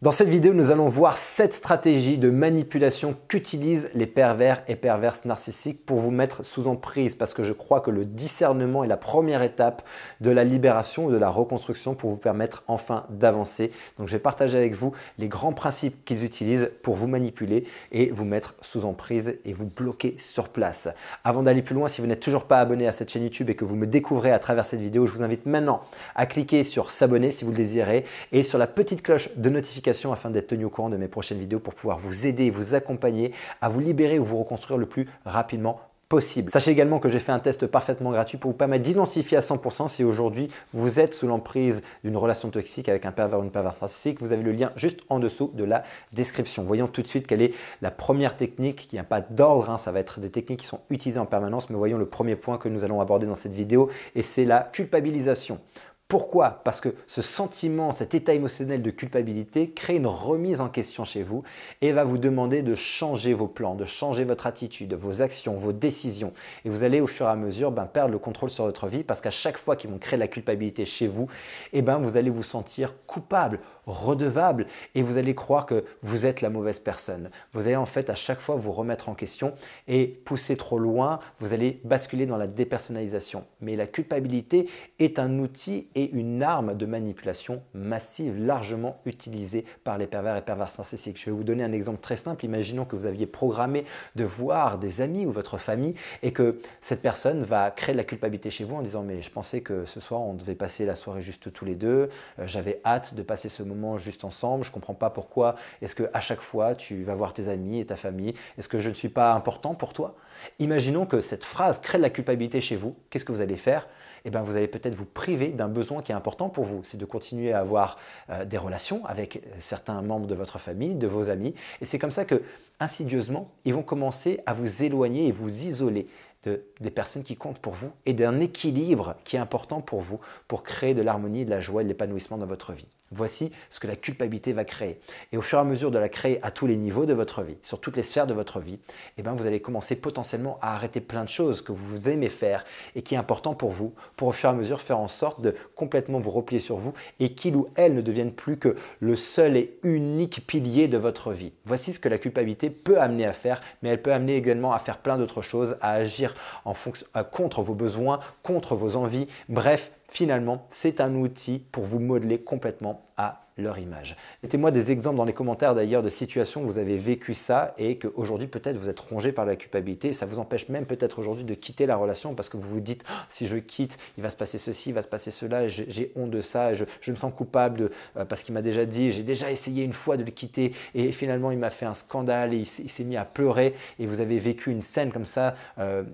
Dans cette vidéo, nous allons voir 7 stratégies de manipulation qu'utilisent les pervers et perverses narcissiques pour vous mettre sous emprise parce que je crois que le discernement est la première étape de la libération ou de la reconstruction pour vous permettre enfin d'avancer. Donc je vais partager avec vous les grands principes qu'ils utilisent pour vous manipuler et vous mettre sous emprise et vous bloquer sur place. Avant d'aller plus loin, si vous n'êtes toujours pas abonné à cette chaîne YouTube et que vous me découvrez à travers cette vidéo, je vous invite maintenant à cliquer sur s'abonner si vous le désirez et sur la petite cloche de notification afin d'être tenu au courant de mes prochaines vidéos pour pouvoir vous aider et vous accompagner à vous libérer ou vous reconstruire le plus rapidement possible. Sachez également que j'ai fait un test parfaitement gratuit pour vous permettre d'identifier à 100% si aujourd'hui vous êtes sous l'emprise d'une relation toxique avec un pervers ou une perverse narcissique. Vous avez le lien juste en dessous de la description. Voyons tout de suite quelle est la première technique. Il n'y a pas d'ordre, ça va être des techniques qui sont utilisées en permanence, mais voyons le premier point que nous allons aborder dans cette vidéo et c'est la culpabilisation. Pourquoi? Parce que ce sentiment, cet état émotionnel de culpabilité crée une remise en question chez vous et va vous demander de changer vos plans, de changer votre attitude, vos actions, vos décisions. Et vous allez au fur et à mesure perdre le contrôle sur votre vie parce qu'à chaque fois qu'ils vont créer la culpabilité chez vous, vous allez vous sentir coupable, redevable et vous allez croire que vous êtes la mauvaise personne. Vous allez en fait à chaque fois vous remettre en question et pousser trop loin, vous allez basculer dans la dépersonnalisation. Mais la culpabilité est un outil et une arme de manipulation massive largement utilisée par les pervers et perverses narcissiques. Je vais vous donner un exemple très simple. Imaginons que vous aviez programmé de voir des amis ou votre famille et que cette personne va créer de la culpabilité chez vous en disant « mais je pensais que ce soir on devait passer la soirée juste tous les deux, j'avais hâte de passer ce moment juste ensemble, je ne comprends pas pourquoi est-ce qu'à chaque fois tu vas voir tes amis et ta famille, est-ce que je ne suis pas important pour toi ?» Imaginons que cette phrase crée de la culpabilité chez vous, qu'est-ce que vous allez faire? Vous allez peut-être vous priver d'un besoin qui est important pour vous, c'est de continuer à avoir des relations avec certains membres de votre famille, de vos amis. Et c'est comme ça que, insidieusement, ils vont commencer à vous éloigner et vous isoler des personnes qui comptent pour vous et d'un équilibre qui est important pour vous pour créer de l'harmonie, de la joie et de l'épanouissement dans votre vie. Voici ce que la culpabilité va créer. Et au fur et à mesure de la créer à tous les niveaux de votre vie, sur toutes les sphères de votre vie, vous allez commencer potentiellement à arrêter plein de choses que vous aimez faire et qui est important pour vous, pour au fur et à mesure faire en sorte de complètement vous replier sur vous et qu'il ou elle ne devienne plus que le seul et unique pilier de votre vie. Voici ce que la culpabilité peut amener à faire, mais elle peut amener également à faire plein d'autres choses, à agir contre vos besoins, contre vos envies, bref, finalement, c'est un outil pour vous modeler complètement à leur image. Mettez-moi des exemples dans les commentaires d'ailleurs de situations où vous avez vécu ça et qu'aujourd'hui peut-être vous êtes rongé par la culpabilité et ça vous empêche même peut-être aujourd'hui de quitter la relation parce que vous vous dites « si je quitte, il va se passer ceci, il va se passer cela, j'ai honte de ça, je me sens coupable parce qu'il m'a déjà dit, j'ai déjà essayé une fois de le quitter et finalement il m'a fait un scandale et il s'est mis à pleurer et vous avez vécu une scène comme ça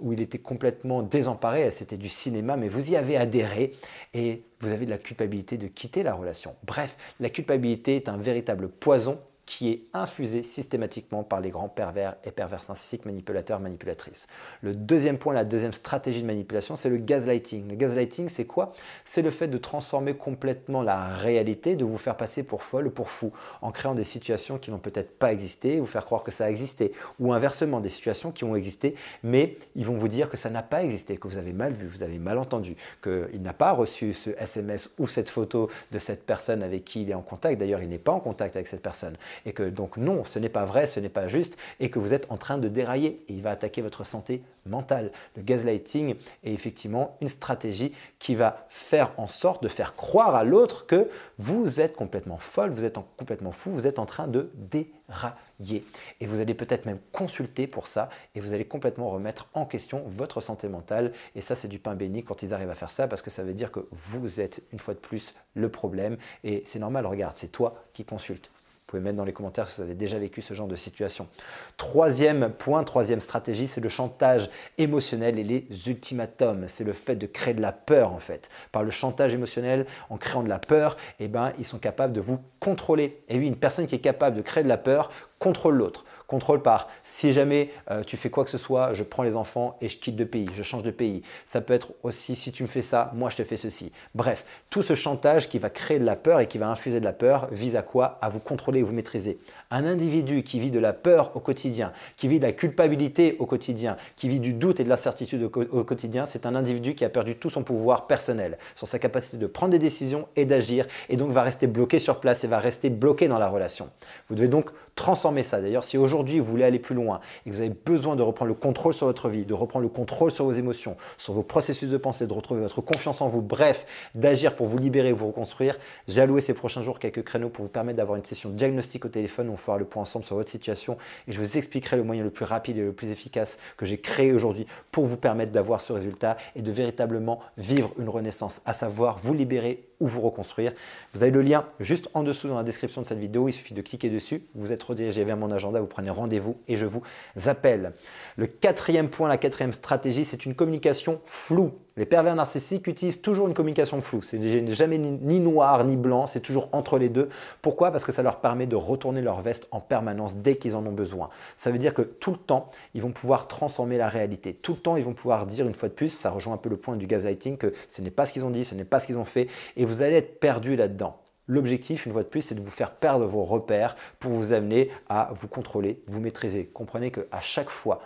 où il était complètement désemparé, c'était du cinéma mais vous y avez adhéré et vous avez de la culpabilité de quitter la relation. Bref, la culpabilité est un véritable poison qui est infusé systématiquement par les grands pervers et perverses narcissiques, manipulateurs, manipulatrices. Le deuxième point, la deuxième stratégie de manipulation, c'est le gaslighting. Le gaslighting, c'est quoi? C'est le fait de transformer complètement la réalité, de vous faire passer pour folle ou pour fou, en créant des situations qui n'ont peut-être pas existé, vous faire croire que ça a existé, ou inversement, des situations qui ont existé, mais ils vont vous dire que ça n'a pas existé, que vous avez mal vu, vous avez mal entendu, qu'il n'a pas reçu ce SMS ou cette photo de cette personne avec qui il est en contact. D'ailleurs, il n'est pas en contact avec cette personne. Et que donc non, ce n'est pas vrai, ce n'est pas juste et que vous êtes en train de dérailler et il va attaquer votre santé mentale. Le gaslighting est effectivement une stratégie qui va faire en sorte de faire croire à l'autre que vous êtes complètement folle, vous êtes complètement fou, vous êtes en train de dérailler. Et vous allez peut-être même consulter pour ça et vous allez complètement remettre en question votre santé mentale et ça c'est du pain béni quand ils arrivent à faire ça parce que ça veut dire que vous êtes une fois de plus le problème et c'est normal, regarde, c'est toi qui consultes. Vous pouvez mettre dans les commentaires si vous avez déjà vécu ce genre de situation. Troisième point, troisième stratégie, c'est le chantage émotionnel et les ultimatums. C'est le fait de créer de la peur en fait. Par le chantage émotionnel, en créant de la peur, ils sont capables de vous contrôler. Et oui, une personne qui est capable de créer de la peur contrôle l'autre. Contrôle par si jamais tu fais quoi que ce soit, je prends les enfants et je quitte de pays, je change de pays. Ça peut être aussi si tu me fais ça, moi je te fais ceci. Bref, tout ce chantage qui va créer de la peur et qui va infuser de la peur vise à quoi? À vous contrôler et vous maîtriser. Un individu qui vit de la peur au quotidien, qui vit de la culpabilité au quotidien, qui vit du doute et de l'incertitude au quotidien, c'est un individu qui a perdu tout son pouvoir personnel, sur sa capacité de prendre des décisions et d'agir, et donc va rester bloqué sur place et va rester bloqué dans la relation. Vous devez donc transformer ça. D'ailleurs, si aujourd'hui vous voulez aller plus loin et que vous avez besoin de reprendre le contrôle sur votre vie, de reprendre le contrôle sur vos émotions, sur vos processus de pensée, de retrouver votre confiance en vous, bref, d'agir pour vous libérer et vous reconstruire, j'ai alloué ces prochains jours quelques créneaux pour vous permettre d'avoir une session de diagnostic au téléphone où on fera le point ensemble sur votre situation et je vous expliquerai le moyen le plus rapide et le plus efficace que j'ai créé aujourd'hui pour vous permettre d'avoir ce résultat et de véritablement vivre une renaissance, à savoir vous libérer ou vous reconstruire. Vous avez le lien juste en dessous dans la description de cette vidéo. Il suffit de cliquer dessus. Vous êtes redirigé vers mon agenda, vous prenez rendez-vous et je vous appelle. Le quatrième point, la quatrième stratégie, c'est une communication floue. Les pervers narcissiques utilisent toujours une communication floue. C'est jamais ni noir ni blanc, c'est toujours entre les deux. Pourquoi? Parce que ça leur permet de retourner leur veste en permanence dès qu'ils en ont besoin. Ça veut dire que tout le temps, ils vont pouvoir transformer la réalité. Tout le temps, ils vont pouvoir dire une fois de plus, ça rejoint un peu le point du gaslighting, que ce n'est pas ce qu'ils ont dit, ce n'est pas ce qu'ils ont fait et vous allez être perdu là-dedans. L'objectif, une fois de plus, c'est de vous faire perdre vos repères pour vous amener à vous contrôler, vous maîtriser. Comprenez qu'à chaque fois,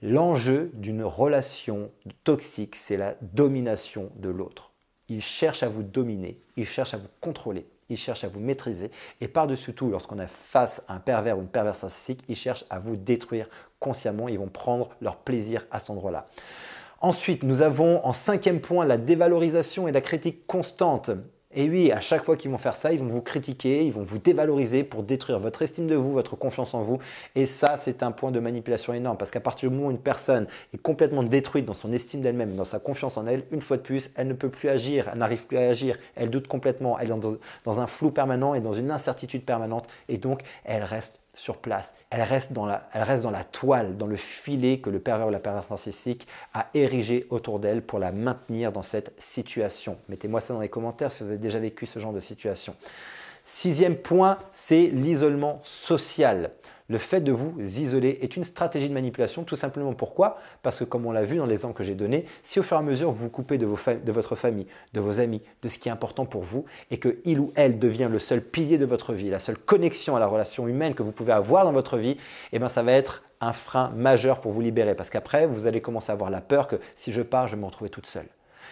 l'enjeu d'une relation toxique, c'est la domination de l'autre. Il cherche à vous dominer, il cherche à vous contrôler, il cherche à vous maîtriser et par-dessus tout, lorsqu'on est face à un pervers ou une perverse narcissique, ils cherchent à vous détruire consciemment, ils vont prendre leur plaisir à cet endroit-là. Ensuite, nous avons en cinquième point la dévalorisation et la critique constante. Et oui, à chaque fois qu'ils vont faire ça, ils vont vous critiquer, ils vont vous dévaloriser pour détruire votre estime de vous, votre confiance en vous. Et ça, c'est un point de manipulation énorme parce qu'à partir du moment où une personne est complètement détruite dans son estime d'elle-même, dans sa confiance en elle, une fois de plus, elle ne peut plus agir, elle n'arrive plus à agir, elle doute complètement, elle est dans un flou permanent et dans une incertitude permanente et donc elle reste sur place. Elle reste dans la toile, dans le filet que le pervers ou la perverse narcissique a érigé autour d'elle pour la maintenir dans cette situation. Mettez-moi ça dans les commentaires si vous avez déjà vécu ce genre de situation. Sixième point, c'est l'isolement social. Le fait de vous isoler est une stratégie de manipulation, tout simplement. Pourquoi? Parce que comme on l'a vu dans l'exemple que j'ai donné, si au fur et à mesure vous vous coupez de votre famille, de vos amis, de ce qui est important pour vous et qu'il ou elle devient le seul pilier de votre vie, la seule connexion à la relation humaine que vous pouvez avoir dans votre vie, eh bien ça va être un frein majeur pour vous libérer parce qu'après, vous allez commencer à avoir la peur que si je pars, je vais me retrouver toute seule.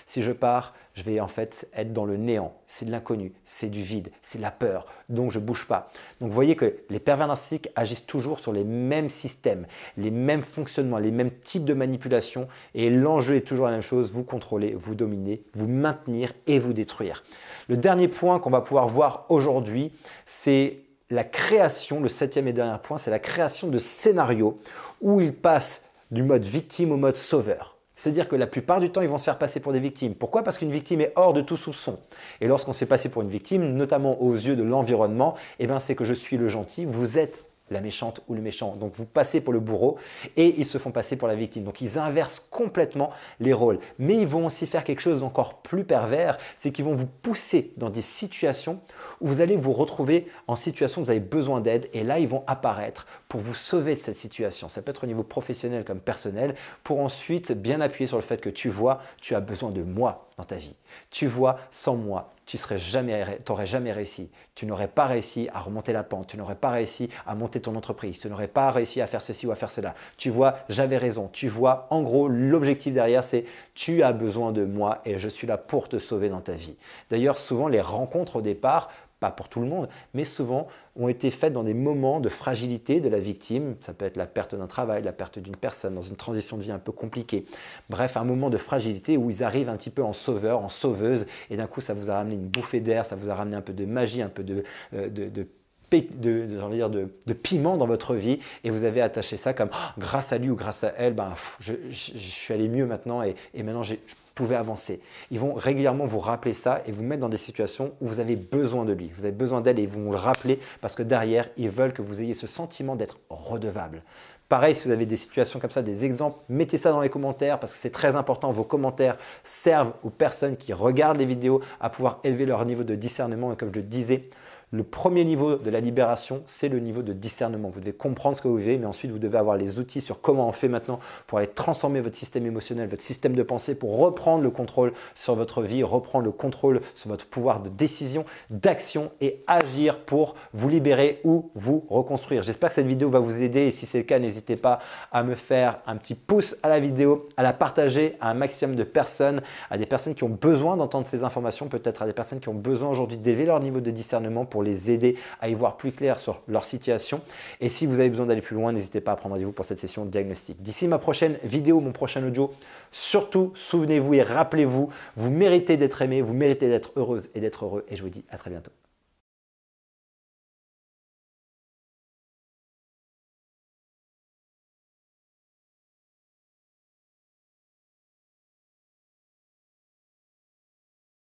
Si je pars, je vais en fait être dans le néant. C'est de l'inconnu, c'est du vide, c'est de la peur. Donc, je ne bouge pas. Donc, vous voyez que les pervers narcissiques agissent toujours sur les mêmes systèmes, les mêmes fonctionnements, les mêmes types de manipulation. Et l'enjeu est toujours la même chose, vous contrôler, vous dominer, vous maintenir et vous détruire. Le dernier point qu'on va pouvoir voir aujourd'hui, c'est la création, le septième et dernier point, c'est la création de scénarios où ils passent du mode victime au mode sauveur. C'est-à-dire que la plupart du temps, ils vont se faire passer pour des victimes. Pourquoi? Parce qu'une victime est hors de tout soupçon. Et lorsqu'on se fait passer pour une victime, notamment aux yeux de l'environnement, eh bien, c'est que je suis le gentil, vous êtes la méchante ou le méchant. Donc, vous passez pour le bourreau et ils se font passer pour la victime. Donc, ils inversent complètement les rôles. Mais ils vont aussi faire quelque chose d'encore plus pervers, c'est qu'ils vont vous pousser dans des situations où vous allez vous retrouver en situation où vous avez besoin d'aide et là, ils vont apparaître pour vous sauver de cette situation. Ça peut être au niveau professionnel comme personnel pour ensuite bien appuyer sur le fait que tu vois, tu as besoin de moi dans ta vie. Tu vois, sans moi, tu n'aurais jamais réussi. Tu n'aurais pas réussi à remonter la pente. Tu n'aurais pas réussi à monter ton entreprise. Tu n'aurais pas réussi à faire ceci ou à faire cela. Tu vois, j'avais raison. Tu vois, en gros, l'objectif derrière, c'est tu as besoin de moi et je suis là pour te sauver dans ta vie. D'ailleurs, souvent, les rencontres au départ, pas pour tout le monde, mais souvent ont été faites dans des moments de fragilité de la victime. Ça peut être la perte d'un travail, la perte d'une personne, dans une transition de vie un peu compliquée. Bref, un moment de fragilité où ils arrivent un petit peu en sauveur, en sauveuse, et d'un coup, ça vous a ramené une bouffée d'air, ça vous a ramené un peu de magie, un peu de piment dans votre vie et vous avez attaché ça comme grâce à lui ou grâce à elle, je suis allé mieux maintenant et maintenant je pouvais avancer. Ils vont régulièrement vous rappeler ça et vous mettre dans des situations où vous avez besoin de lui, vous avez besoin d'elle et ils vont vous le rappeler parce que derrière, ils veulent que vous ayez ce sentiment d'être redevable. Pareil, si vous avez des situations comme ça, des exemples, mettez ça dans les commentaires parce que c'est très important. Vos commentaires servent aux personnes qui regardent les vidéos à pouvoir élever leur niveau de discernement et comme je disais, Le premier niveau de la libération, c'est le niveau de discernement. Vous devez comprendre ce que vous vivez, mais ensuite vous devez avoir les outils sur comment on fait maintenant pour aller transformer votre système émotionnel, votre système de pensée, pour reprendre le contrôle sur votre vie, reprendre le contrôle sur votre pouvoir de décision, d'action et agir pour vous libérer ou vous reconstruire. J'espère que cette vidéo va vous aider et si c'est le cas, n'hésitez pas à me faire un petit pouce à la vidéo, à la partager à un maximum de personnes, à des personnes qui ont besoin d'entendre ces informations, peut-être à des personnes qui ont besoin aujourd'hui d'élever leur niveau de discernement pour les aider à y voir plus clair sur leur situation. Et si vous avez besoin d'aller plus loin, n'hésitez pas à prendre rendez-vous pour cette session de diagnostic. D'ici ma prochaine vidéo, mon prochain audio, surtout souvenez-vous et rappelez-vous, vous méritez d'être aimé, vous méritez d'être heureuse et d'être heureux et je vous dis à très bientôt.